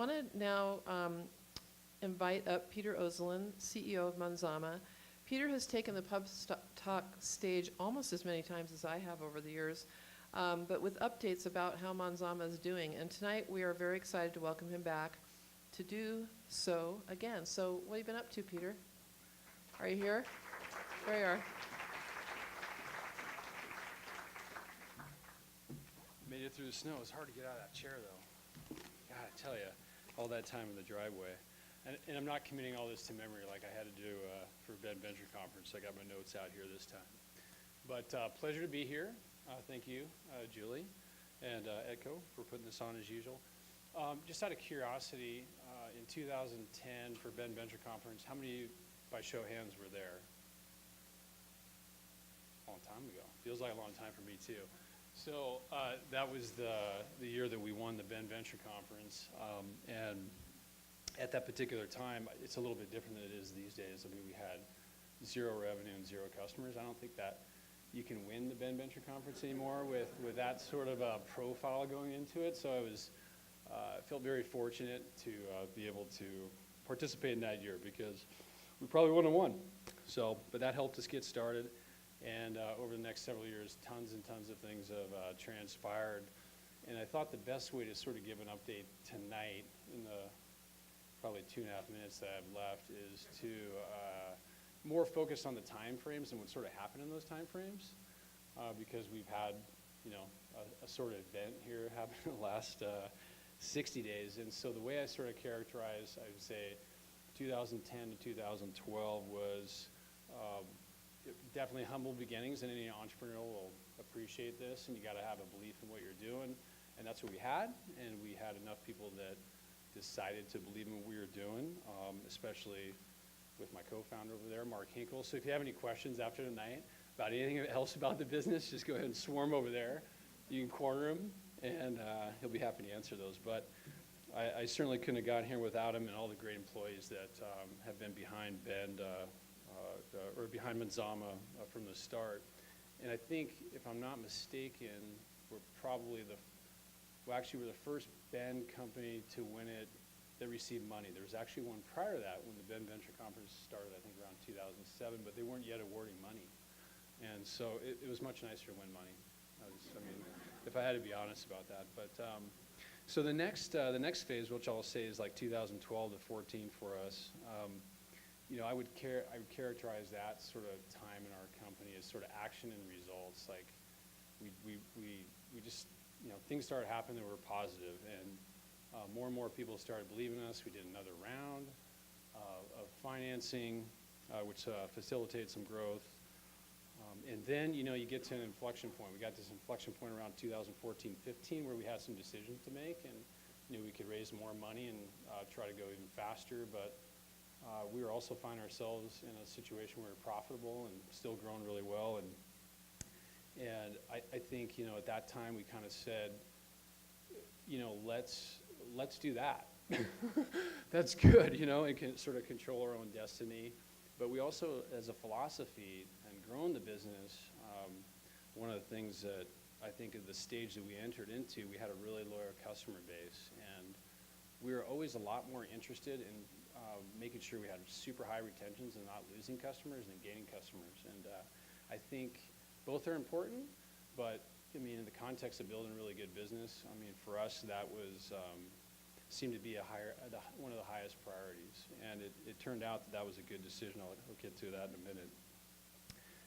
want to now invite up Peter Ozolin, CEO of Manzama. Peter has taken the Pubtalk stage almost as many times as I have over the years, but with updates about how Manzama is doing. And tonight we are very excited to welcome him back to do so again. So what have you been up to, Peter? Are you here? There you are. Made it through the snow. It's hard to get out of that chair, though. God, I tell you, all that time in the driveway. And I'm not committing all this to memory like I had to do for Ben Venture Conference. I got my notes out here this time. But pleasure to be here. Thank you, Julie and Edco, for putting this on as usual. Just out of curiosity, in 2010 for Ben Venture Conference, how many of you, by show of hands, were there? A long time ago. Feels like a long time for me, too. So that was the year that we won the Ben Venture Conference. And at that particular time, it's a little bit different than it is these days. I mean, we had 0 revenue and 0 customers. I don't think that you can win the Ben Venture Conference anymore with that sort of a profile going into it. So I felt very fortunate to be able to participate in that year because we probably wouldn't have won. So, but that helped us get started. And over the next several years, tons and tons of things have transpired. And I thought the best way to sort of give an update tonight in the probably 2.5 minutes that I have left is to more focus on the time frames and what sort of happened in those time frames, because we've had, a sort of event here happen in the last 60 days. And so the way I sort of characterize, I would say 2010 to 2012 was definitely humble beginnings, and any entrepreneur will appreciate this, and you got to have a belief in what you're doing. And that's what we had, and we had enough people that decided to believe in what we were doing, especially with my co-founder over there, Mark Hinkle. So if you have any questions after tonight about anything else about the business, just go ahead and swarm over there. You can corner him, and he'll be happy to answer those. But I certainly couldn't have gotten here without him and all the great employees that have been behind Ben, or behind Manzama from the start. And I think, if I'm not mistaken, we're probably we're the first Ben company to win it that received money. There was actually one prior to that when the Ben Venture Conference started, I think around 2007, but they weren't yet awarding money. And so it was much nicer to win money. If I had to be honest about that. But so the next phase, which I'll say is like 2012 to 14 for us, I would characterize that sort of time in our company as sort of action and results. Like we just, things started happening that were positive, and more and more people started believing in us. We did another round of financing, which facilitated some growth. And then, you get to an inflection point. We got this inflection point around 2014-15 where we had some decisions to make, and we could raise more money and try to go even faster, but we were also finding ourselves in a situation where we were profitable and still growing really well. And I think, at that time we kind of said, let's do that. That's good, and can sort of control our own destiny. But we also, as a philosophy and growing the business, one of the things that I think of the stage that we entered into, we had a really loyal customer base, and we were always a lot more interested in making sure we had super high retentions and not losing customers than gaining customers. And I think both are important, but in the context of building a really good business, for us that was seemed to be one of the highest priorities. And it turned out that was a good decision. I'll get to that in a minute.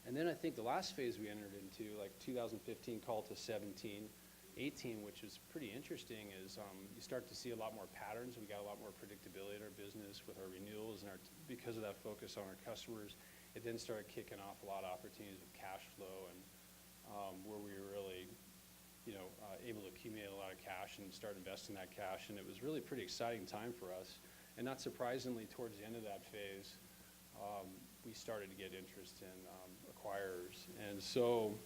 And then I think the last phase we entered into, like 2015 call to 17, 18, which is pretty interesting, is you start to see a lot more patterns. We got a lot more predictability in our business with our renewals, and because of that focus on our customers, it then started kicking off a lot of opportunities with cash flow, and where we were really able to accumulate a lot of cash and start investing that cash. And it was really a pretty exciting time for us. And not surprisingly, towards the end of that phase, we started to get interest in acquirers. And so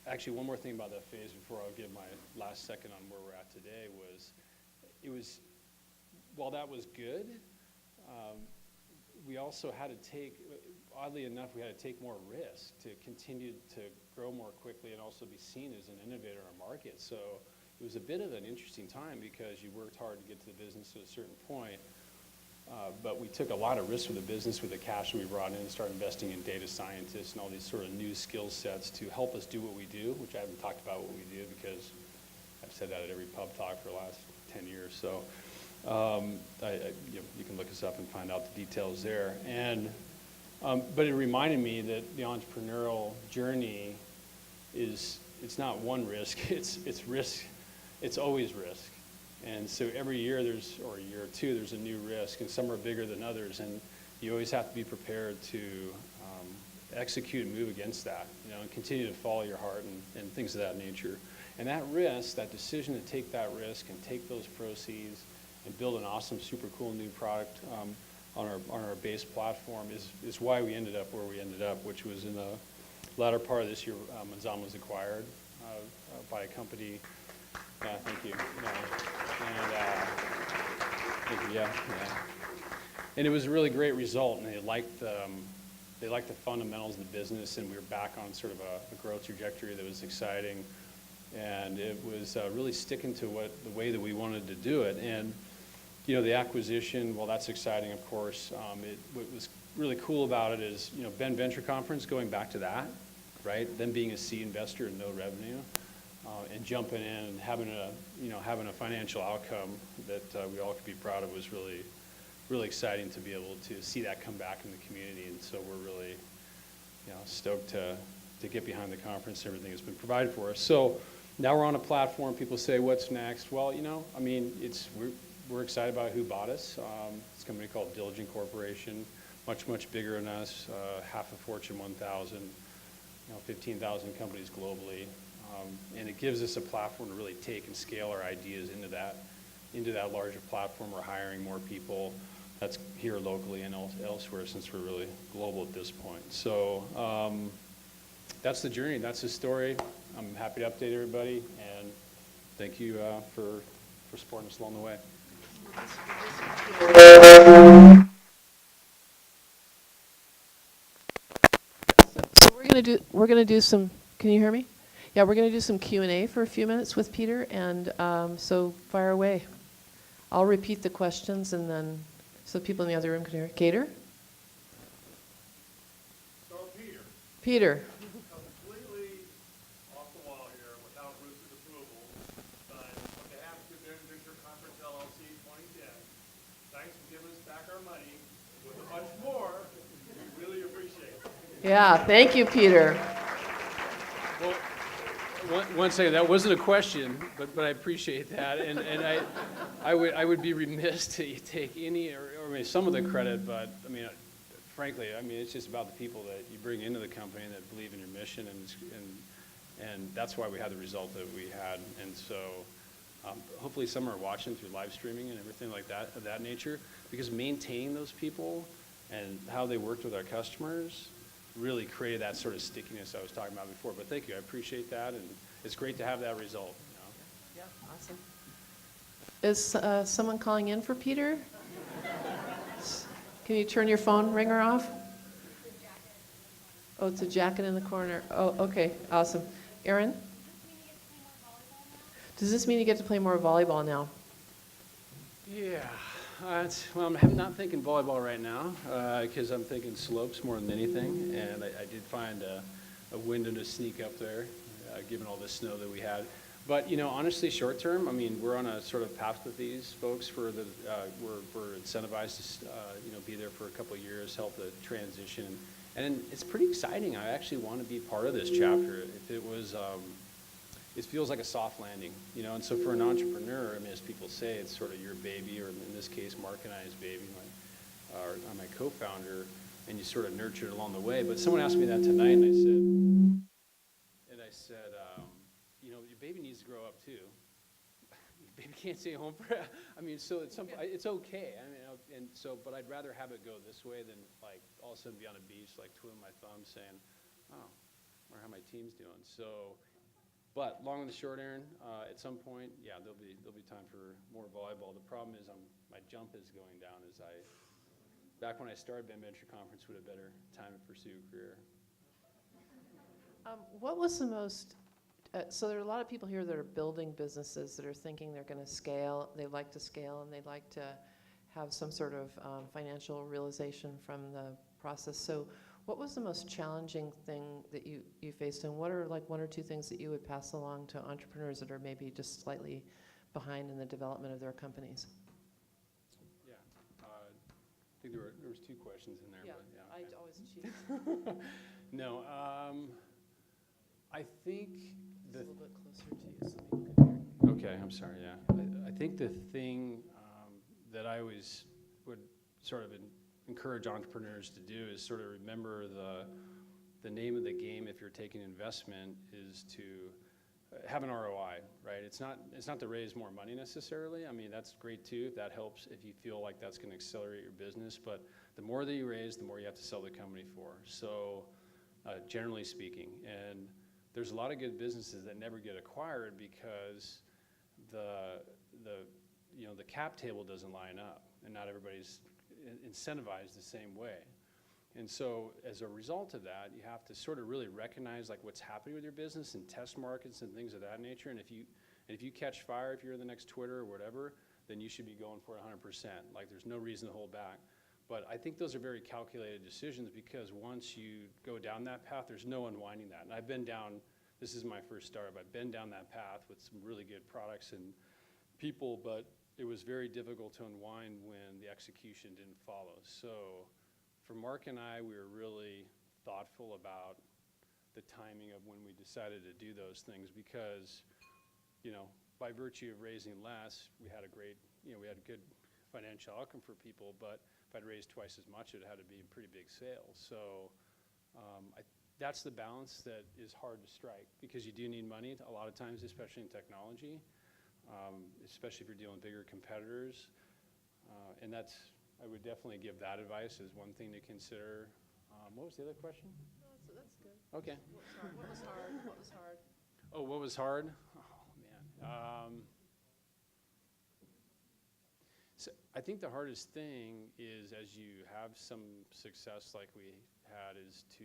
actually, one more thing about that phase before I'll give my last second on where we're at today was while that was good, we also had to take, oddly enough, we had to take more risk to continue to grow more quickly and also be seen as an innovator in our market. So it was a bit of an interesting time because you worked hard to get to the business at a certain point, but we took a lot of risks with the business with the cash that we brought in and started investing in data scientists and all these sort of new skill sets to help us do what we do, which I haven't talked about what we do because I've said that at every pub talk for the last 10 years. So you can look us up and find out the details there. And but it reminded me that the entrepreneurial journey it's not one risk, it's risk, it's always risk. And so every year or a year or two, there's a new risk, and some are bigger than others, and you always have to be prepared to execute and move against that, and continue to follow your heart and things of that nature. And that risk, that decision to take that risk and take those proceeds and build an awesome, super cool new product on our base platform is why we ended up where we ended up, which was in the latter part of this year. Manzama was acquired by a company. Yeah, thank you. Thank you. Yeah. And it was a really great result, and they liked the fundamentals of the business, and we were back on sort of a growth trajectory that was exciting, and it was really sticking to the way that we wanted to do it. And the acquisition, well, that's exciting, of course. What was really cool about it is, Ben Venture Conference, going back to that, right? Them being a seed investor and no revenue, and jumping in and having a financial outcome that we all could be proud of was really, really exciting to be able to see that come back in the community. And so we're really, stoked to get behind the conference and everything that's been provided for us. So now we're on a platform. People say, what's next? Well, we're excited about who bought us. It's a company called Diligent Corporation, much, much bigger than us, half of Fortune 1000, 15,000 companies globally. And it gives us a platform to really take and scale our ideas into that larger platform. We're hiring more people. That's here locally and elsewhere, since we're really global at this point. So that's the journey. That's the story. I'm happy to update everybody, and thank you for supporting us along the way. So we're gonna do some. Can you hear me? Yeah, we're gonna do some Q&A for a few minutes with Peter, and so fire away. I'll repeat the questions, and then so people in the other room can hear. Gator? So Peter, Peter. completely off the wall here without Bruce's approval, but on behalf of the Ben Venture Conference LLC 2010, thanks for giving us back our money with a bunch more. We really appreciate it. Yeah, thank you, Peter. Well, one second, that wasn't a question, but I appreciate that, and I would be remiss to take any or some of the credit, but frankly, it's just about the people that you bring into the company that believe in your mission, and that's why we had the result that we had. And so hopefully some are watching through live streaming and everything like that, of that nature, because maintaining those people and how they worked with our customers really created that sort of stickiness I was talking about before. But thank you, I appreciate that, and it's great to have that result. Yeah, awesome. Is someone calling in for Peter? Can you turn your phone ringer off? Oh, it's a jacket in the corner. Oh, okay, awesome. Aaron? Does this mean you get to play more volleyball now? Yeah, I'm not thinking volleyball right now because I'm thinking slopes more than anything, and I did find a window to sneak up there, given all the snow that we had. But honestly, short term, we're on a sort of path with these folks for we're incentivized to be there for a couple of years, help the transition, and it's pretty exciting. I actually want to be part of this chapter. If it was. It feels like a soft landing, and so for an entrepreneur, as people say, it's sort of your baby, or in this case, Mark and I's baby, my co-founder, and you sort of nurture it along the way. But someone asked me that tonight, and I said, your baby needs to grow up too. Your baby can't stay home for, so it's okay. But I'd rather have it go this way than like all of a sudden be on a beach, like twiddling my thumbs, saying, oh, I wonder how my team's doing. So. But long and the short, Aaron, at some point, yeah, there'll be time for more volleyball. The problem is my jump is going down back when I started Ben Venture Conference would have better time to pursue a career. What was the most So there are a lot of people here that are building businesses that are thinking they're going to scale. They like to scale, and they'd like to have some sort of financial realization from the process. So what was the most challenging thing that you faced, and what are like one or two things that you would pass along to entrepreneurs that are maybe just slightly behind in the development of their companies? Yeah, I think there was two questions in there. Yeah, but yeah, okay. I always cheat. No, I think Just a little bit closer to you so people can hear you. okay, I'm sorry, yeah. I think the thing that I always would sort of encourage entrepreneurs to do is sort of remember the name of the game if you're taking investment is to have an ROI, right? It's not to raise more money necessarily. I mean, that's great too, if that helps, if you feel like that's gonna accelerate your business, but the more that you raise, the more you have to sell the company for. So, generally speaking, and there's a lot of good businesses that never get acquired because the cap table doesn't line up, and not everybody's incentivized the same way. And so as a result of that, you have to sort of really recognize like what's happening with your business and test markets and things of that nature. And if you catch fire, if you're the next Twitter or whatever, then you should be going for it 100%. Like there's no reason to hold back. But I think those are very calculated decisions because once you go down that path, there's no unwinding that. And I've been down, this is my first startup, I've been down that path with some really good products and people, but it was very difficult to unwind when the execution didn't follow. So for Mark and I, we were really thoughtful about the timing of when we decided to do those things because, by virtue of raising less, we had we had a good financial outcome for people, but if I'd raised twice as much, it had to be a pretty big sale. So that's the balance that is hard to strike because you do need money a lot of times, especially in technology, especially if you're dealing with bigger competitors. And I would definitely give that advice as one thing to consider. What was the other question? No, that's good. Okay. What was hard? What was hard? Oh, what was hard? Oh, man. So I think the hardest thing is as you have some success like we had is to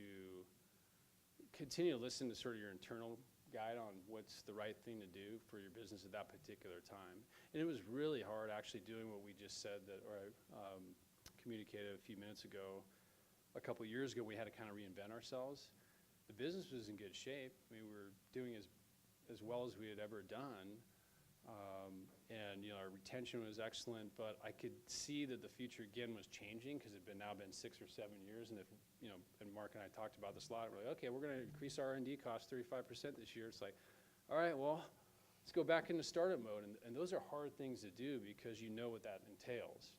continue to listen to sort of your internal guide on what's the right thing to do for your business at that particular time. And it was really hard actually doing what we just said or I communicated a few minutes ago. A couple of years ago, we had to kind of reinvent ourselves. The business was in good shape. I mean, we were doing as well as we had ever done. And our retention was excellent, but I could see that the future again was changing because it had now been 6 or 7 years. And and Mark and I talked about this a lot. We're like, okay, we're going to increase our R&D costs 35% this year. It's like, all right, well, let's go back into startup mode. And those are hard things to do because you know what that entails.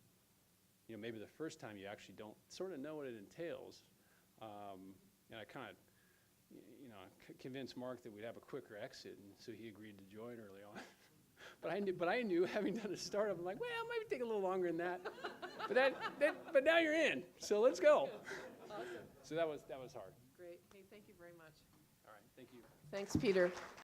Maybe the first time you actually don't sort of know what it entails. And I kind of, convinced Mark that we'd have a quicker exit, and so he agreed to join early on. But I knew, having done a startup, I'm like, well, it might take a little longer than that. But now you're in, so let's go. Awesome. So that was hard. Great. Hey, thank you very much. All right, thank you. Thanks, Peter.